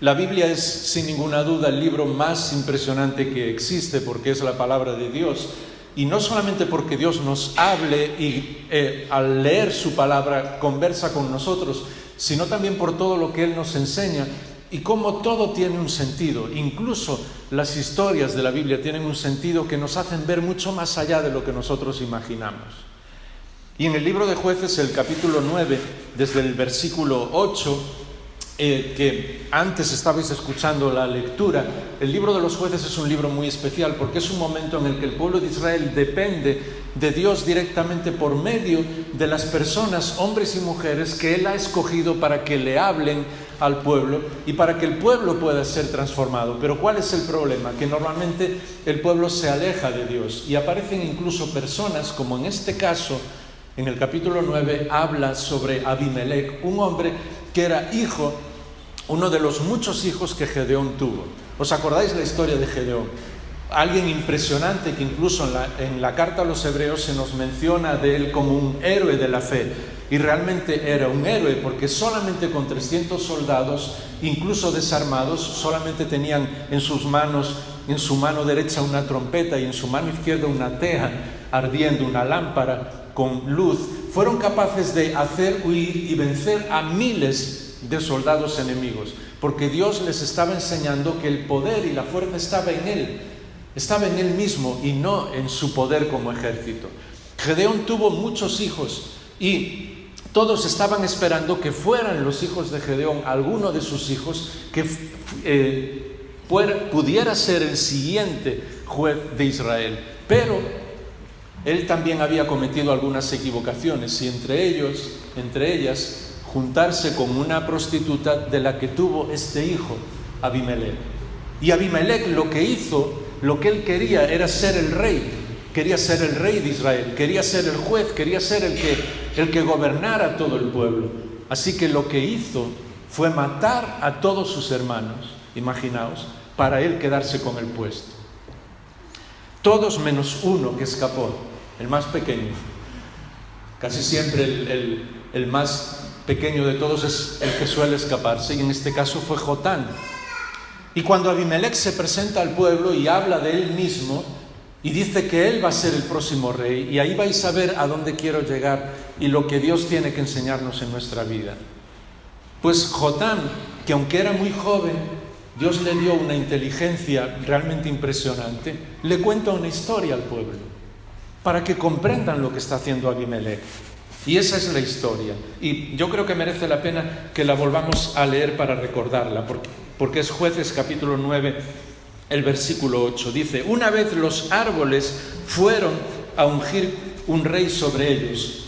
La Biblia es, sin ninguna duda, el libro más impresionante que existe porque es la palabra de Dios. Y no solamente porque Dios nos hable y al leer su palabra conversa con nosotros, sino también por todo lo que Él nos enseña y cómo todo tiene un sentido. Incluso las historias de la Biblia tienen un sentido que nos hacen ver mucho más allá de lo que nosotros imaginamos. Y en el libro de Jueces, el capítulo 9, desde el versículo 8, que antes estabais escuchando la lectura, el libro de los Jueces es un libro muy especial porque es un momento en el que el pueblo de Israel depende de Dios directamente por medio de las personas, hombres y mujeres, que Él ha escogido para que le hablen al pueblo y para que el pueblo pueda ser transformado. Pero ¿cuál es el problema? Que normalmente el pueblo se aleja de Dios y aparecen incluso personas, como en este caso, en el capítulo 9, habla sobre Abimelech, un hombre que era hijo, uno de los muchos hijos que Gedeón tuvo. ¿Os acordáis la historia de Gedeón? Alguien impresionante que incluso en la carta a los hebreos se nos menciona de él como un héroe de la fe. Y realmente era un héroe porque solamente con 300 soldados, incluso desarmados, solamente tenían en sus manos, en su mano derecha una trompeta y en su mano izquierda una teja ardiendo, una lámpara con luz, fueron capaces de hacer huir y vencer a miles de soldados enemigos, porque Dios les estaba enseñando que el poder y la fuerza estaba en Él mismo y no en su poder como ejército. Gedeón tuvo muchos hijos y todos estaban esperando que fueran los hijos de Gedeón, alguno de sus hijos, que pudiera ser el siguiente juez de Israel. Pero él también había cometido algunas equivocaciones y entre ellas, juntarse con una prostituta de la que tuvo este hijo, Abimelech. Y Abimelech lo que él quería era ser el rey, quería ser el rey de Israel, quería ser el juez, quería ser el que gobernara todo el pueblo. Así que lo que hizo fue matar a todos sus hermanos, imaginaos, para él quedarse con el puesto. Todos menos uno que escapó, el más pequeño. Casi siempre el más pequeño de todos es el que suele escaparse, y en este caso fue Jotán. Y cuando Abimelech se presenta al pueblo y habla de él mismo y dice que él va a ser el próximo rey, y ahí vais a ver a dónde quiero llegar y lo que Dios tiene que enseñarnos en nuestra vida. Pues Jotán, que aunque era muy joven, Dios le dio una inteligencia realmente impresionante, le cuenta una historia al pueblo para que comprendan lo que está haciendo Abimelech. Y esa es la historia. Y yo creo que merece la pena que la volvamos a leer para recordarla, porque es Jueces capítulo 9, el versículo 8. Dice: una vez los árboles fueron a ungir un rey sobre ellos.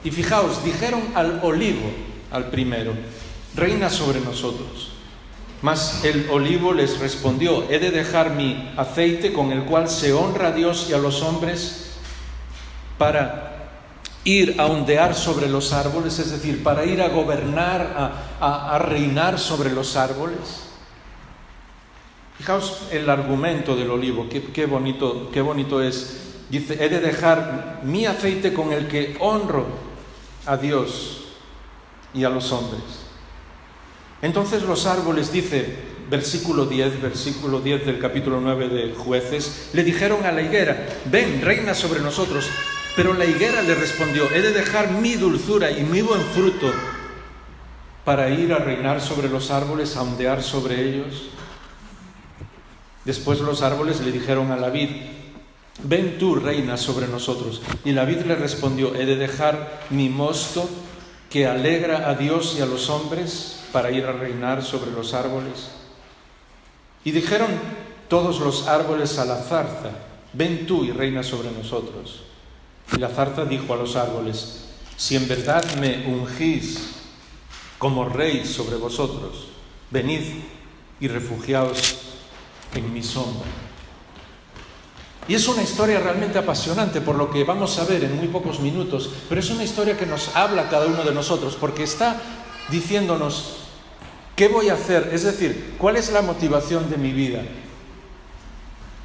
Y fijaos, dijeron al olivo, al primero: reina sobre nosotros. Mas el olivo les respondió: he de dejar mi aceite con el cual se honra a Dios y a los hombres para ir a ondear sobre los árboles, es decir, para ir a gobernar, a reinar sobre los árboles. Fijaos el argumento del olivo, qué bonito es. Dice: he de dejar mi aceite con el que honro a Dios y a los hombres. Entonces los árboles, dice versículo 10 del capítulo 9 de Jueces, le dijeron a la higuera: ven, reina sobre nosotros. Pero la higuera le respondió: he de dejar mi dulzura y mi buen fruto para ir a reinar sobre los árboles, a ondear sobre ellos. Después los árboles le dijeron a la vid: ven tú, reina sobre nosotros. Y la vid le respondió: he de dejar mi mosto que alegra a Dios y a los hombres para ir a reinar sobre los árboles. Y dijeron todos los árboles a la zarza: ven tú y reina sobre nosotros. Y la zarza dijo a los árboles: si en verdad me ungís como rey sobre vosotros, venid y refugiaos en mi sombra. Y es una historia realmente apasionante, por lo que vamos a ver en muy pocos minutos, pero es una historia que nos habla a cada uno de nosotros, porque está diciéndonos qué voy a hacer, es decir, cuál es la motivación de mi vida.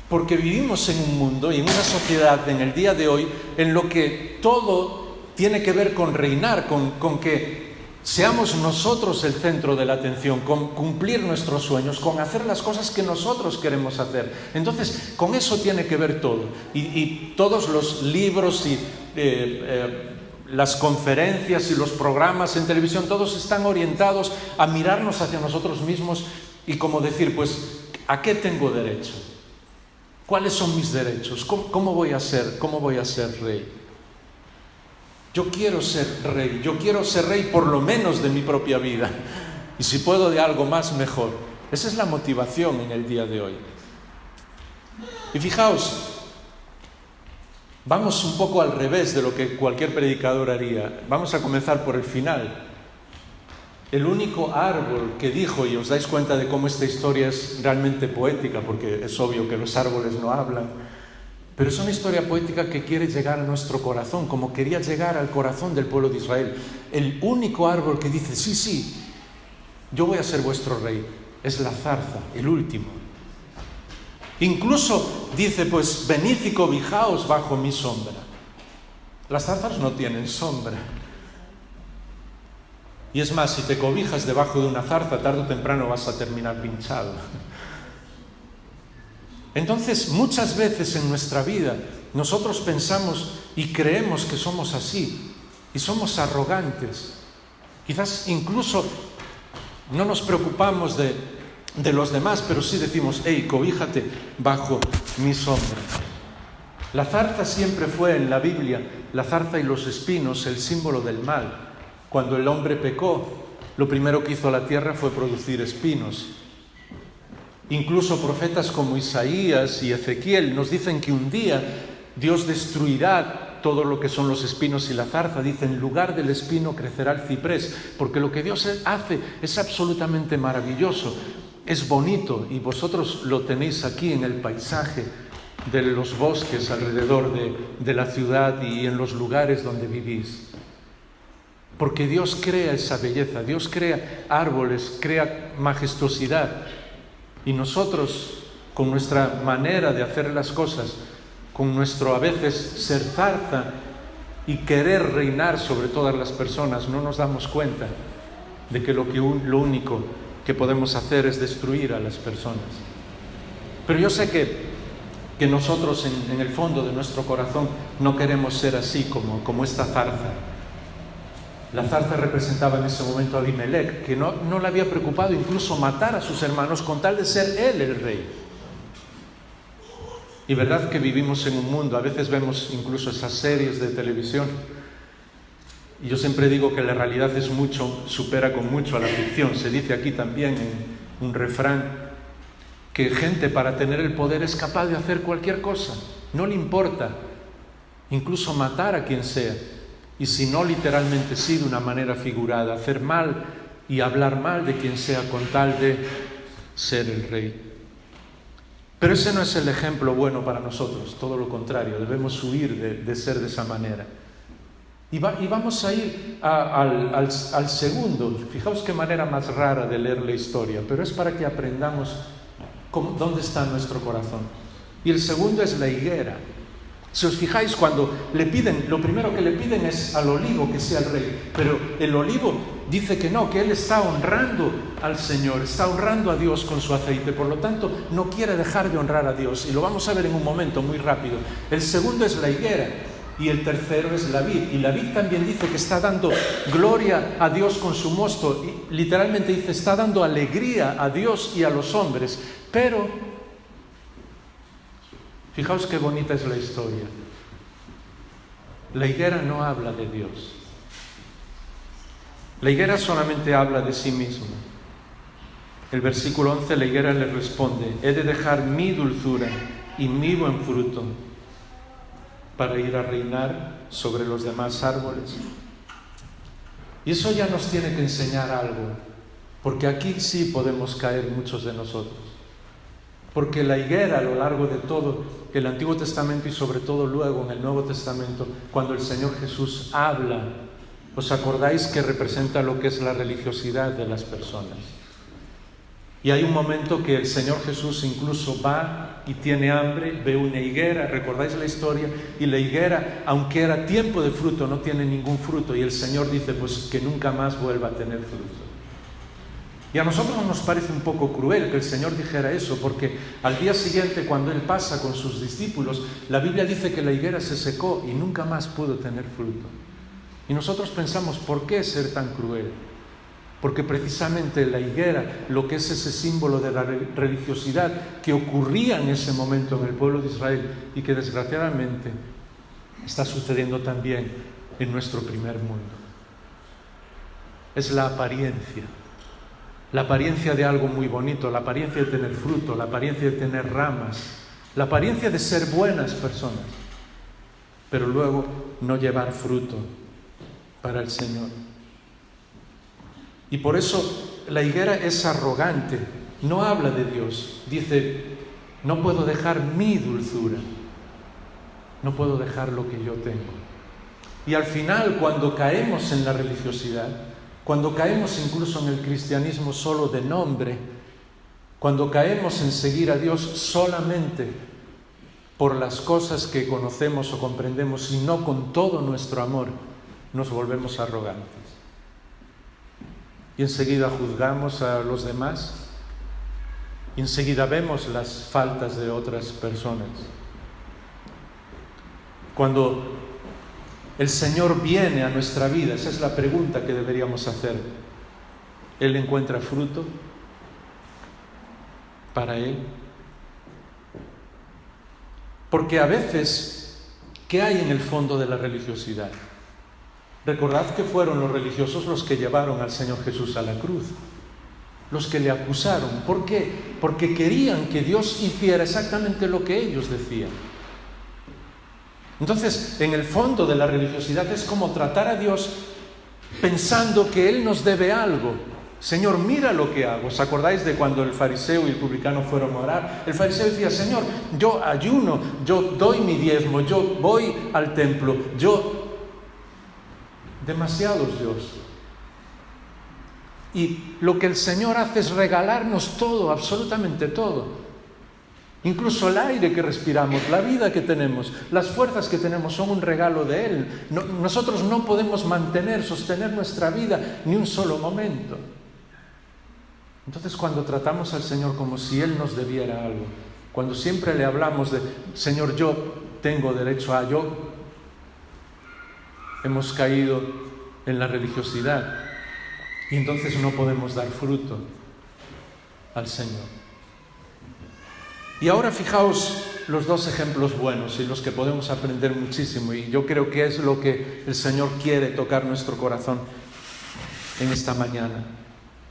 Porque vivimos en un mundo y en una sociedad en el día de hoy en lo que todo tiene que ver con reinar, con que seamos nosotros el centro de la atención, con cumplir nuestros sueños, con hacer las cosas que nosotros queremos hacer. Entonces, con eso tiene que ver todo. Y todos los libros y las conferencias y los programas en televisión, todos están orientados a mirarnos hacia nosotros mismos y como decir, pues, ¿a qué tengo derecho? ¿Cuáles son mis derechos? ¿Cómo voy a ser rey? Yo quiero ser rey por lo menos de mi propia vida. Y si puedo de algo más, mejor. Esa es la motivación en el día de hoy. Y fijaos, vamos un poco al revés de lo que cualquier predicador haría. Vamos a comenzar por el final. El único árbol que dijo, y os dais cuenta de cómo esta historia es realmente poética, porque es obvio que los árboles no hablan, pero es una historia poética que quiere llegar a nuestro corazón, como quería llegar al corazón del pueblo de Israel. El único árbol que dice, sí, yo voy a ser vuestro rey, es la zarza, el último. Incluso dice, pues, venid y cobijaos bajo mi sombra. Las zarzas no tienen sombra. Y es más, si te cobijas debajo de una zarza, tarde o temprano vas a terminar pinchado. Entonces, muchas veces en nuestra vida, nosotros pensamos y creemos que somos así, y somos arrogantes. Quizás incluso no nos preocupamos de los demás, pero sí decimos, hey, cobíjate bajo mi sombra. La zarza siempre fue en la Biblia, la zarza y los espinos, el símbolo del mal. Cuando el hombre pecó, lo primero que hizo la tierra fue producir espinos. Incluso profetas como Isaías y Ezequiel nos dicen que un día Dios destruirá todo lo que son los espinos y la zarza. Dice, en lugar del espino crecerá el ciprés, porque lo que Dios hace es absolutamente maravilloso, es bonito, y vosotros lo tenéis aquí en el paisaje de los bosques alrededor de la ciudad y en los lugares donde vivís. Porque Dios crea esa belleza, Dios crea árboles, crea majestuosidad. Y nosotros, con nuestra manera de hacer las cosas, con nuestro a veces ser zarza y querer reinar sobre todas las personas, no nos damos cuenta de que lo único que podemos hacer es destruir a las personas. Pero yo sé que nosotros en el fondo de nuestro corazón no queremos ser así como esta zarza. La zarza representaba en ese momento a Abimelech, que no le había preocupado incluso matar a sus hermanos con tal de ser él el rey. Y verdad que vivimos en un mundo, a veces vemos incluso esas series de televisión, y yo siempre digo que la realidad supera con mucho a la ficción. Se dice aquí también en un refrán que gente para tener el poder es capaz de hacer cualquier cosa, no le importa, incluso matar a quien sea. Y si no literalmente, sí de una manera figurada, hacer mal y hablar mal de quien sea con tal de ser el rey. Pero ese no es el ejemplo bueno para nosotros, todo lo contrario, debemos huir de ser de esa manera. Y vamos a ir al segundo. Fijaos qué manera más rara de leer la historia, pero es para que aprendamos dónde está nuestro corazón. Y el segundo es la higuera. Si os fijáis, cuando le piden, lo primero que le piden es al olivo que sea el rey, pero el olivo dice que no, que él está honrando al Señor, está honrando a Dios con su aceite, por lo tanto no quiere dejar de honrar a Dios, y lo vamos a ver en un momento muy rápido. El segundo es la higuera y el tercero es la vid, y la vid también dice que está dando gloria a Dios con su mosto, y literalmente dice, está dando alegría a Dios y a los hombres, pero fijaos qué bonita es la historia. La higuera no habla de Dios. La higuera solamente habla de sí misma. El versículo 11, la higuera le responde, he de dejar mi dulzura y mi buen fruto para ir a reinar sobre los demás árboles. Y eso ya nos tiene que enseñar algo, porque aquí sí podemos caer muchos de nosotros. Porque la higuera a lo largo de todo el Antiguo Testamento y sobre todo luego en el Nuevo Testamento, cuando el Señor Jesús habla, ¿os acordáis que representa lo que es la religiosidad de las personas? Y hay un momento que el Señor Jesús incluso va y tiene hambre, ve una higuera, ¿recordáis la historia? Y la higuera, aunque era tiempo de fruto, no tiene ningún fruto. Y el Señor dice, pues que nunca más vuelva a tener fruto. Y a nosotros nos parece un poco cruel que el Señor dijera eso, porque al día siguiente, cuando Él pasa con sus discípulos, la Biblia dice que la higuera se secó y nunca más pudo tener fruto. Y nosotros pensamos, ¿por qué ser tan cruel? Porque precisamente la higuera, lo que es ese símbolo de la religiosidad que ocurría en ese momento en el pueblo de Israel y que desgraciadamente está sucediendo también en nuestro primer mundo. Es la apariencia de algo muy bonito, la apariencia de tener fruto, la apariencia de tener ramas, la apariencia de ser buenas personas, pero luego no llevar fruto para el Señor. Y por eso la higuera es arrogante, no habla de Dios, dice, no puedo dejar mi dulzura, no puedo dejar lo que yo tengo. Y al final, cuando caemos en la religiosidad, cuando caemos incluso en el cristianismo solo de nombre, cuando caemos en seguir a Dios solamente por las cosas que conocemos o comprendemos y no con todo nuestro amor, nos volvemos arrogantes. Y enseguida juzgamos a los demás, y enseguida vemos las faltas de otras personas. Cuando el Señor viene a nuestra vida, esa es la pregunta que deberíamos hacer. ¿Él encuentra fruto para Él? Porque a veces, ¿qué hay en el fondo de la religiosidad? Recordad que fueron los religiosos los que llevaron al Señor Jesús a la cruz, los que le acusaron. ¿Por qué? Porque querían que Dios hiciera exactamente lo que ellos decían. Entonces, en el fondo de la religiosidad es como tratar a Dios pensando que Él nos debe algo. Señor, mira lo que hago. ¿Os acordáis de cuando el fariseo y el publicano fueron a orar? El fariseo decía, Señor, yo ayuno, yo doy mi diezmo, yo voy al templo, demasiados Dios. Y lo que el Señor hace es regalarnos todo, absolutamente todo. Incluso el aire que respiramos, la vida que tenemos, las fuerzas que tenemos son un regalo de Él. Nosotros no podemos sostener nuestra vida ni un solo momento. Entonces, cuando tratamos al Señor como si Él nos debiera algo, cuando siempre le hablamos de, Señor, yo tengo derecho a yo, hemos caído en la religiosidad y entonces no podemos dar fruto al Señor. Y ahora fijaos los dos ejemplos buenos y los que podemos aprender muchísimo, y yo creo que es lo que el Señor quiere tocar nuestro corazón en esta mañana.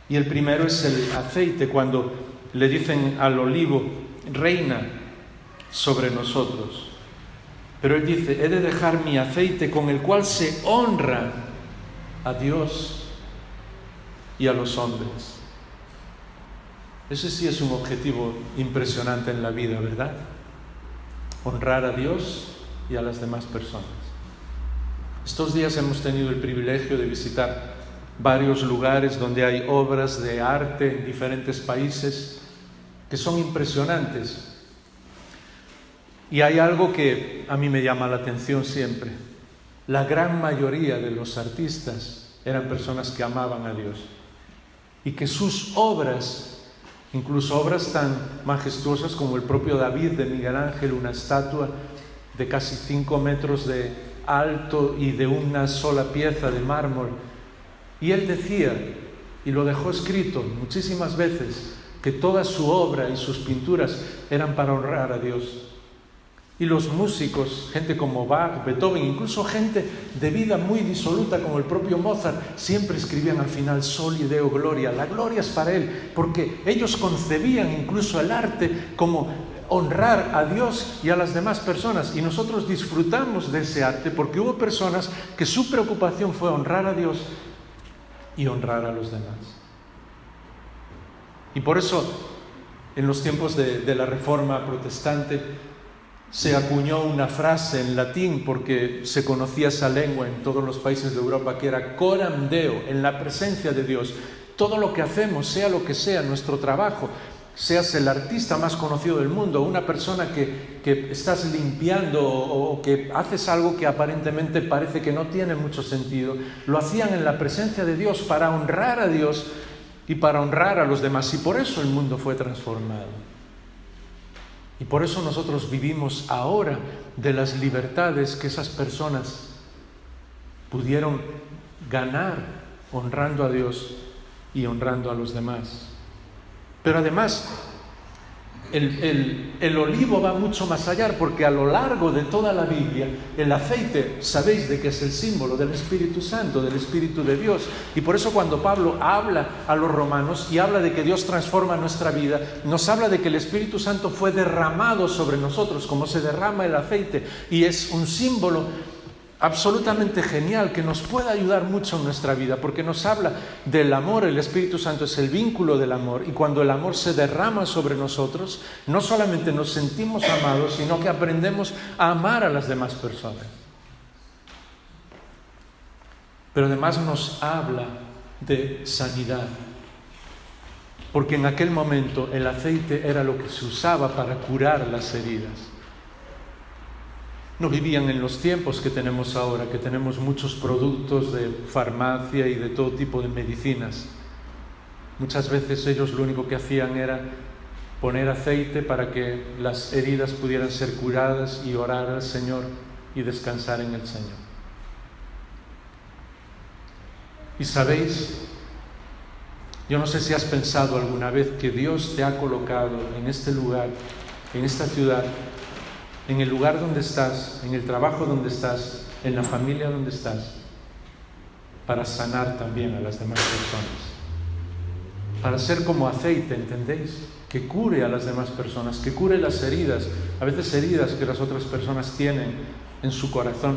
Y el primero es el aceite, cuando le dicen al olivo, reina sobre nosotros. Pero Él dice, he de dejar mi aceite con el cual se honra a Dios y a los hombres. Ese sí es un objetivo impresionante en la vida, ¿verdad? Honrar a Dios y a las demás personas. Estos días hemos tenido el privilegio de visitar varios lugares donde hay obras de arte en diferentes países que son impresionantes. Y hay algo que a mí me llama la atención siempre. La gran mayoría de los artistas eran personas que amaban a Dios y que sus obras, incluso obras tan majestuosas como el propio David de Miguel Ángel, una estatua de casi 5 metros de alto y de una sola pieza de mármol. Y él decía, y lo dejó escrito muchísimas veces, que toda su obra y sus pinturas eran para honrar a Dios. Y los músicos, gente como Bach, Beethoven, incluso gente de vida muy disoluta como el propio Mozart, siempre escribían al final Soli Deo Gloria. La gloria es para Él, porque ellos concebían incluso el arte como honrar a Dios y a las demás personas. Y nosotros disfrutamos de ese arte porque hubo personas que su preocupación fue honrar a Dios y honrar a los demás. Y por eso, en los tiempos de la Reforma Protestante, se acuñó una frase en latín, porque se conocía esa lengua en todos los países de Europa, que era coram Deo, en la presencia de Dios. todo lo que hacemos, sea lo que sea, nuestro trabajo, seas el artista más conocido del mundo, una persona que estás limpiando o que haces algo que aparentemente parece que no tiene mucho sentido, lo hacían en la presencia de Dios para honrar a Dios y para honrar a los demás. Y por eso el mundo fue transformado. Y por eso nosotros vivimos ahora de las libertades que esas personas pudieron ganar honrando a Dios y honrando a los demás. Pero además, el olivo va mucho más allá, porque a lo largo de toda la Biblia, el aceite, sabéis de que es el símbolo del Espíritu Santo, del Espíritu de Dios. Y por eso cuando Pablo habla a los romanos y habla de que Dios transforma nuestra vida, nos habla de que el Espíritu Santo fue derramado sobre nosotros, como se derrama el aceite. Y es un símbolo absolutamente genial que nos puede ayudar mucho en nuestra vida, porque nos habla del amor. El Espíritu Santo es el vínculo del amor, y cuando el amor se derrama sobre nosotros, no solamente nos sentimos amados, sino que aprendemos a amar a las demás personas. Pero además nos habla de sanidad, porque en aquel momento el aceite era lo que se usaba para curar las heridas. No vivían en los tiempos que tenemos ahora, que tenemos muchos productos de farmacia y de todo tipo de medicinas. Muchas veces ellos lo único que hacían era poner aceite para que las heridas pudieran ser curadas y orar al Señor y descansar en el Señor. Y sabéis, yo no sé si has pensado alguna vez que Dios te ha colocado en este lugar, en esta ciudad, en el lugar donde estás, en el trabajo donde estás, en la familia donde estás, para sanar también a las demás personas. Para ser como aceite, ¿entendéis? Que cure a las demás personas, que cure las heridas, a veces heridas que las otras personas tienen en su corazón,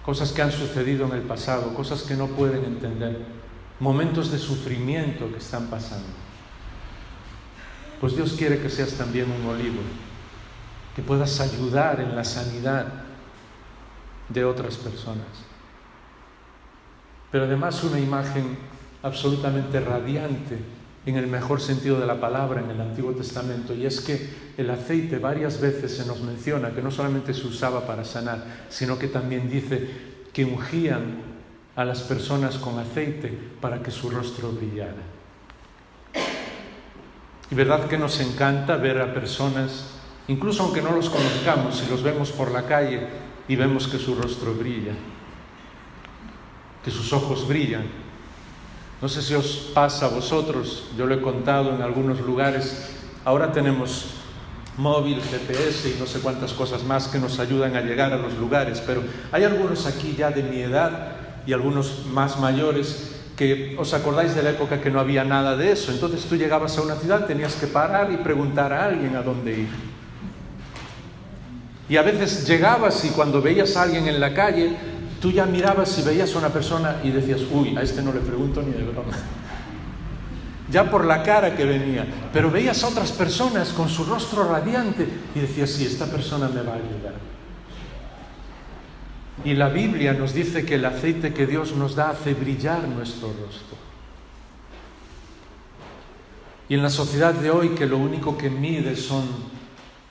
cosas que han sucedido en el pasado, cosas que no pueden entender, momentos de sufrimiento que están pasando. Pues Dios quiere que seas también un olivo, que puedas ayudar en la sanidad de otras personas. Pero además una imagen absolutamente radiante, en el mejor sentido de la palabra, en el Antiguo Testamento, y es que el aceite varias veces se nos menciona que no solamente se usaba para sanar, sino que también dice que ungían a las personas con aceite para que su rostro brillara. Y verdad que nos encanta ver a personas, incluso aunque no los conozcamos, si los vemos por la calle y vemos que su rostro brilla, que sus ojos brillan. No sé si os pasa a vosotros, yo lo he contado en algunos lugares, ahora tenemos móvil, GPS y no sé cuántas cosas más que nos ayudan a llegar a los lugares, pero hay algunos aquí ya de mi edad y algunos más mayores que os acordáis de la época que no había nada de eso. Entonces tú llegabas a una ciudad, tenías que parar y preguntar a alguien a dónde ir. Y a veces llegabas y cuando veías a alguien en la calle, tú ya mirabas y veías a una persona y decías, uy, a este no le pregunto ni de broma. Ya por la cara que venía. Pero veías a otras personas con su rostro radiante y decías, sí, esta persona me va a ayudar. Y la Biblia nos dice que el aceite que Dios nos da hace brillar nuestro rostro. Y en la sociedad de hoy, que lo único que mide son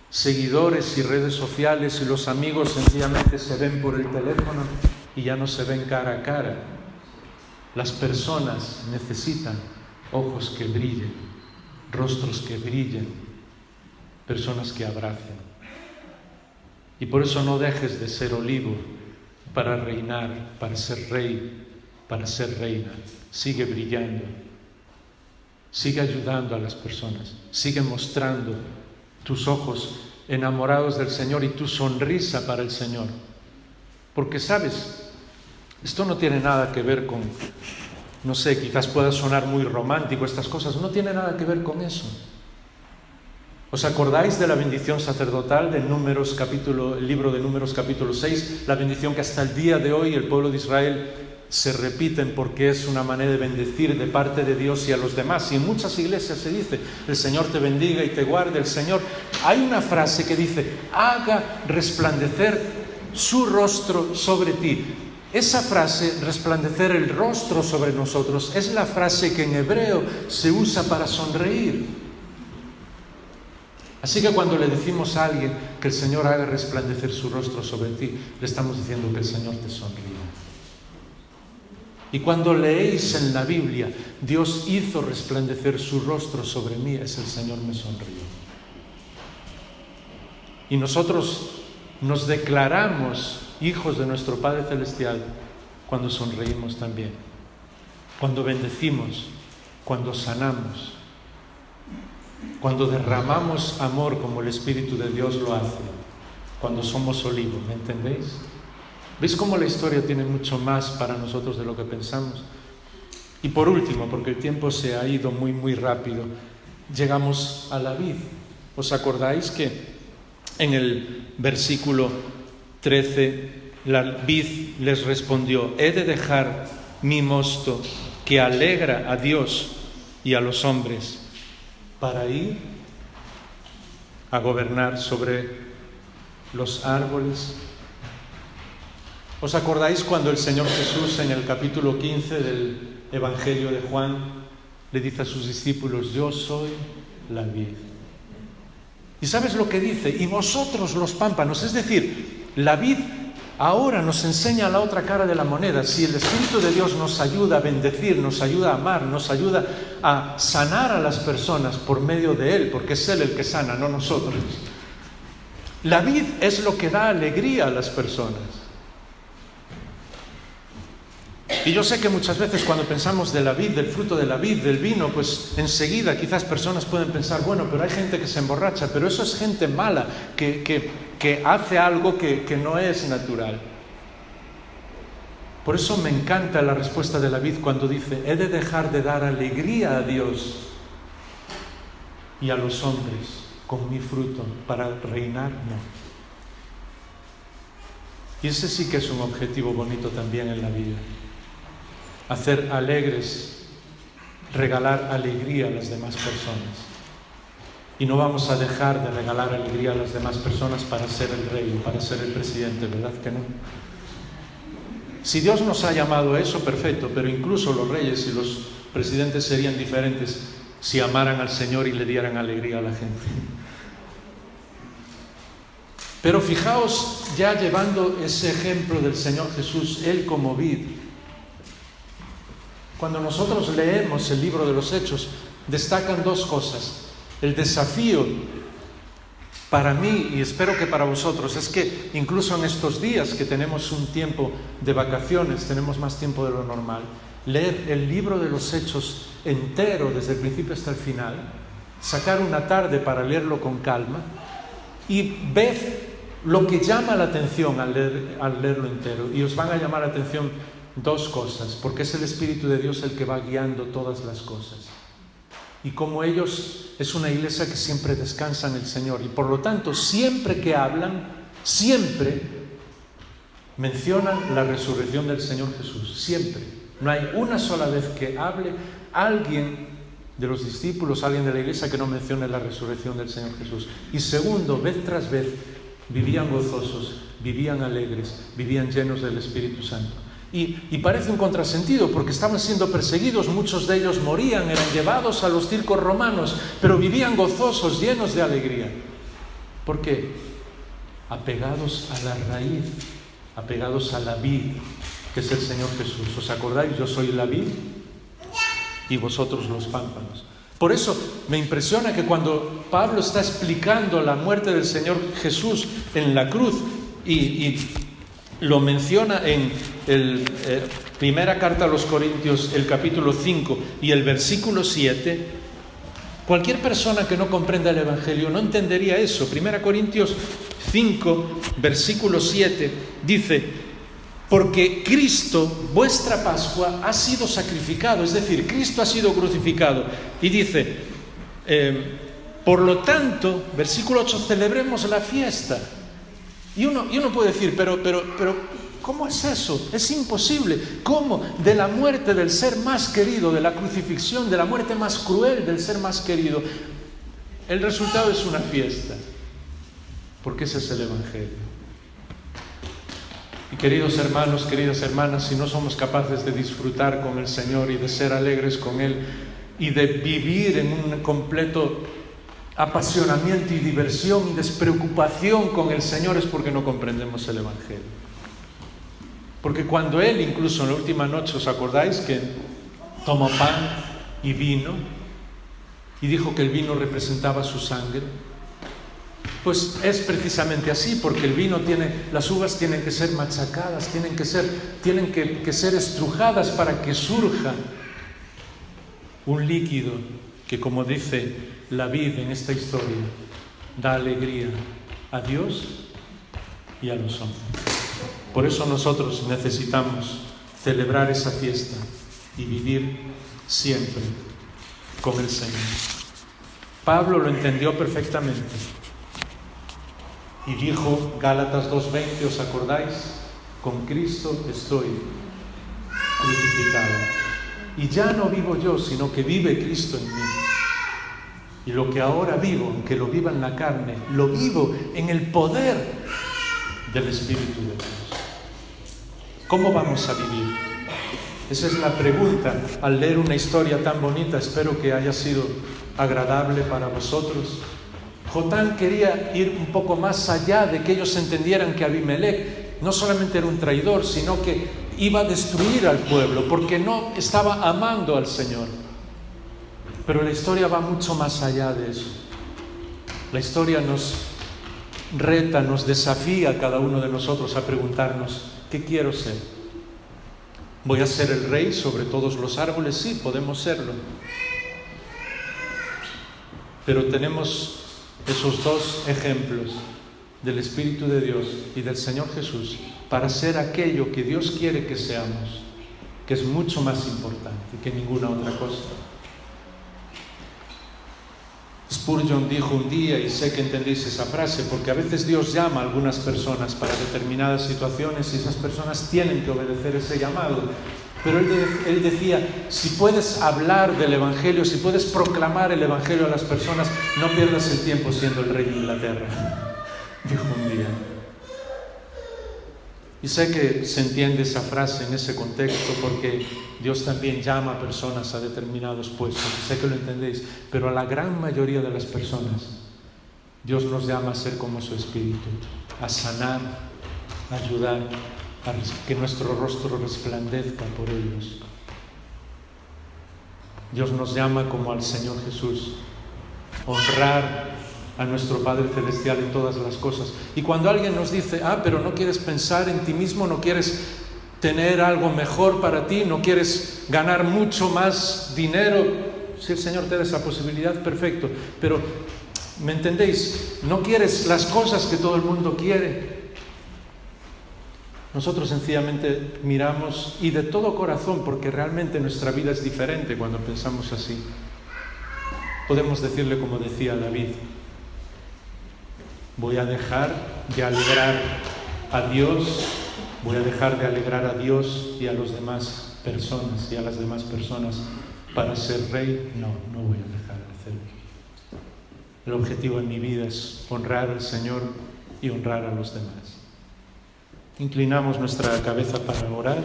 seguidores y redes sociales, y los amigos sencillamente se ven por el teléfono y ya no se ven cara a cara, las personas necesitan ojos que brillen, rostros que brillen, personas que abracen. Y por eso no dejes de ser olivo para reinar, para ser rey, para ser reina. Sigue brillando, sigue ayudando a las personas, sigue mostrando tus ojos enamorados del Señor y tu sonrisa para el Señor. Porque, ¿sabes? Esto no tiene nada que ver con, no sé, quizás pueda sonar muy romántico estas cosas, no tiene nada que ver con eso. ¿Os acordáis de la bendición sacerdotal de el libro de Números capítulo 6? La bendición que hasta el día de hoy el pueblo de Israel se repiten porque es una manera de bendecir de parte de Dios y a los demás. Y en muchas iglesias se dice, el Señor te bendiga y te guarde, el Señor. Hay una frase que dice, haga resplandecer su rostro sobre ti. Esa frase, resplandecer el rostro sobre nosotros, es la frase que en hebreo se usa para sonreír. Así que cuando le decimos a alguien que el Señor haga resplandecer su rostro sobre ti, le estamos diciendo que el Señor te sonríe. Y cuando leéis en la Biblia, Dios hizo resplandecer su rostro sobre mí, es el Señor me sonrió. Y nosotros nos declaramos hijos de nuestro Padre Celestial cuando sonreímos también, cuando bendecimos, cuando sanamos, cuando derramamos amor como el Espíritu de Dios lo hace, cuando somos olivo, ¿me entendéis? ¿Veis cómo la historia tiene mucho más para nosotros de lo que pensamos? Y por último, porque el tiempo se ha ido muy, muy rápido, llegamos a la vid. ¿Os acordáis que en el versículo 13, la vid les respondió: he de dejar mi mosto que alegra a Dios y a los hombres para ir a gobernar sobre los árboles? ¿Os acordáis cuando el Señor Jesús en el capítulo 15 del Evangelio de Juan le dice a sus discípulos: yo soy la vid? ¿Y sabes lo que dice? Y vosotros los pámpanos. Es decir, la vid ahora nos enseña la otra cara de la moneda. Si el Espíritu de Dios nos ayuda a bendecir, nos ayuda a amar, nos ayuda a sanar a las personas por medio de Él, porque es Él el que sana, no nosotros. La vid es lo que da alegría a las personas. Y yo sé que muchas veces cuando pensamos de la vid, del fruto de la vid, del vino, pues enseguida quizás personas pueden pensar: bueno, pero hay gente que se emborracha, pero eso es gente mala, que hace algo que no es natural. Por eso me encanta la respuesta de la vid cuando dice: he de dejar de dar alegría a Dios y a los hombres con mi fruto para reinar. No. Y ese sí que es un objetivo bonito también en la vida. Hacer alegres, regalar alegría a las demás personas. Y no vamos a dejar de regalar alegría a las demás personas para ser el rey o para ser el presidente, ¿verdad que no? Si Dios nos ha llamado a eso, perfecto, pero incluso los reyes y los presidentes serían diferentes si amaran al Señor y le dieran alegría a la gente. Pero fijaos, ya llevando ese ejemplo del Señor Jesús, Él como vid, cuando nosotros leemos el libro de los Hechos, destacan dos cosas. El desafío para mí, y espero que para vosotros, es que incluso en estos días que tenemos un tiempo de vacaciones, tenemos más tiempo de lo normal, leer el libro de los Hechos entero, desde el principio hasta el final, sacar una tarde para leerlo con calma y ver lo que llama la atención al leerlo entero. Y os van a llamar la atención dos cosas, porque es el Espíritu de Dios el que va guiando todas las cosas. Y como ellos, es una iglesia que siempre descansa en el Señor, y por lo tanto, siempre que hablan, siempre mencionan la resurrección del Señor Jesús. Siempre. No hay una sola vez que hable alguien de los discípulos, alguien de la iglesia, que no mencione la resurrección del Señor Jesús. Y segundo, vez tras vez, vivían gozosos, vivían alegres, vivían llenos del Espíritu Santo. Y parece un contrasentido, porque estaban siendo perseguidos, muchos de ellos morían, eran llevados a los circos romanos, pero vivían gozosos, llenos de alegría. ¿Por qué? Apegados a la raíz, apegados a la vid, que es el Señor Jesús. ¿Os acordáis? Yo soy la vid y vosotros los pámpanos. Por eso me impresiona que cuando Pablo está explicando la muerte del Señor Jesús en la cruz y lo menciona en primera carta a los Corintios, el capítulo 5 y el versículo 7, cualquier persona que no comprenda el Evangelio no entendería eso. Primera Corintios 5, versículo 7, dice: porque Cristo, vuestra Pascua, ha sido sacrificado, es decir, Cristo ha sido crucificado. Y dice, por lo tanto, versículo 8, celebremos la fiesta. Y uno puede decir, pero, ¿cómo es eso? Es imposible. ¿Cómo? De la muerte del ser más querido, de la crucifixión, de la muerte más cruel del ser más querido, el resultado es una fiesta. Porque ese es el Evangelio. Y queridos hermanos, queridas hermanas, si no somos capaces de disfrutar con el Señor y de ser alegres con Él y de vivir en un completo apasionamiento y diversión y despreocupación con el Señor, es porque no comprendemos el Evangelio. Porque cuando Él, incluso en la última noche, ¿os acordáis que tomó pan y vino y dijo que el vino representaba su sangre? Pues es precisamente así, porque el vino las uvas tienen que ser machacadas, tienen que ser estrujadas para que surja un líquido que, como dice la vid en esta historia, da alegría a Dios y a los hombres. Por eso nosotros necesitamos celebrar esa fiesta y vivir siempre con el Señor. Pablo lo entendió perfectamente. Y dijo, Gálatas 2:20, ¿os acordáis? Con Cristo estoy crucificado. Y ya no vivo yo, sino que vive Cristo en mí. Y lo que ahora vivo, aunque lo viva en la carne, lo vivo en el poder del Espíritu de Dios. ¿Cómo vamos a vivir? Esa es la pregunta. Al leer una historia tan bonita, espero que haya sido agradable para vosotros. Jotán quería ir un poco más allá de que ellos entendieran que Abimelech no solamente era un traidor, sino que iba a destruir al pueblo, porque no estaba amando al Señor. Pero la historia va mucho más allá de eso. La historia nos reta, nos desafía a cada uno de nosotros a preguntarnos, ¿qué quiero ser? ¿Voy a ser el rey sobre todos los árboles? Sí, podemos serlo. Pero tenemos esos dos ejemplos del Espíritu de Dios y del Señor Jesús para ser aquello que Dios quiere que seamos, que es mucho más importante que ninguna otra cosa. Spurgeon dijo un día, y sé que entendéis esa frase, porque a veces Dios llama a algunas personas para determinadas situaciones y esas personas tienen que obedecer ese llamado. Pero él decía, si puedes hablar del Evangelio, si puedes proclamar el Evangelio a las personas, no pierdas el tiempo siendo el rey de Inglaterra, dijo un día. Y sé que se entiende esa frase en ese contexto porque Dios también llama a personas a determinados puestos, y sé que lo entendéis, pero a la gran mayoría de las personas Dios nos llama a ser como su Espíritu, a sanar, a ayudar, a que nuestro rostro resplandezca por ellos. Dios nos llama como al Señor Jesús, honrar a nuestro Padre Celestial en todas las cosas. Y cuando alguien nos dice, pero no quieres pensar en ti mismo, no quieres tener algo mejor para ti, no quieres ganar mucho más dinero, si el Señor te da esa posibilidad, perfecto, pero ¿me entendéis? No quieres las cosas que todo el mundo quiere. Nosotros sencillamente miramos, y de todo corazón, porque realmente nuestra vida es diferente cuando pensamos así, podemos decirle como decía David, voy a dejar de alegrar a Dios, voy a dejar de alegrar a Dios y a las demás personas y a las demás personas para ser rey. No voy a dejar de hacerlo. El objetivo en mi vida es honrar al Señor y honrar a los demás. Inclinamos nuestra cabeza para orar.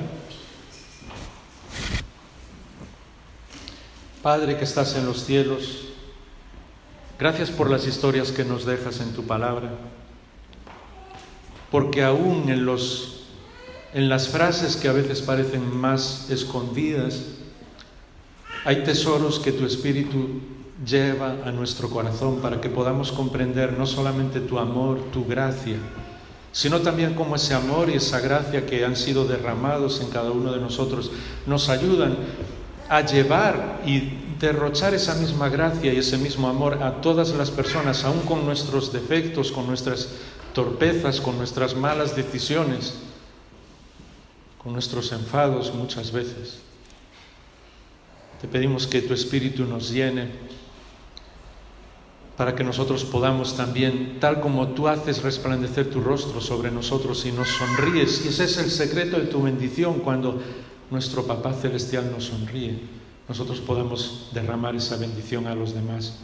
Padre que estás en los cielos, gracias por las historias que nos dejas en tu palabra, porque aún en las frases que a veces parecen más escondidas, hay tesoros que tu Espíritu lleva a nuestro corazón para que podamos comprender no solamente tu amor, tu gracia, sino también cómo ese amor y esa gracia que han sido derramados en cada uno de nosotros nos ayudan a llevar y derrochar esa misma gracia y ese mismo amor a todas las personas, aún con nuestros defectos, con nuestras torpezas, con nuestras malas decisiones, con nuestros enfados muchas veces. Te pedimos que tu Espíritu nos llene para que nosotros podamos también, tal como tú haces resplandecer tu rostro sobre nosotros y nos sonríes, y ese es el secreto de tu bendición, cuando nuestro Papá Celestial nos sonríe, nosotros podemos derramar esa bendición a los demás,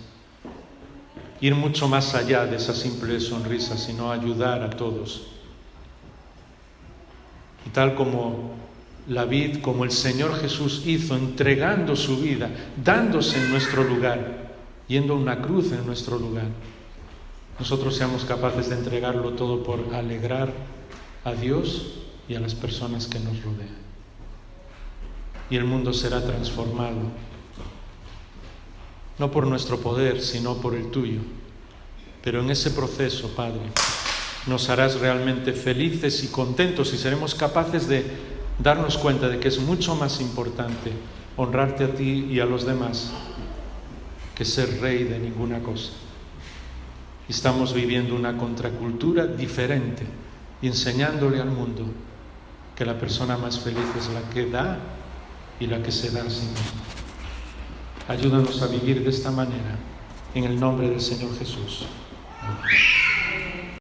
ir mucho más allá de esa simple sonrisa, sino ayudar a todos. Y tal como la vid, como el Señor Jesús hizo, entregando su vida, dándose en nuestro lugar, yendo a una cruz en nuestro lugar, nosotros seamos capaces de entregarlo todo por alegrar a Dios y a las personas que nos rodean. Y el mundo será transformado, no por nuestro poder, sino por el tuyo. Pero en ese proceso, Padre, nos harás realmente felices y contentos y seremos capaces de darnos cuenta de que es mucho más importante honrarte a ti y a los demás que ser rey de ninguna cosa. Y estamos viviendo una contracultura diferente y enseñándole al mundo que la persona más feliz es la que da y la que se da a sí misma. Ayúdanos a vivir de esta manera, en el nombre del Señor Jesús. Amén.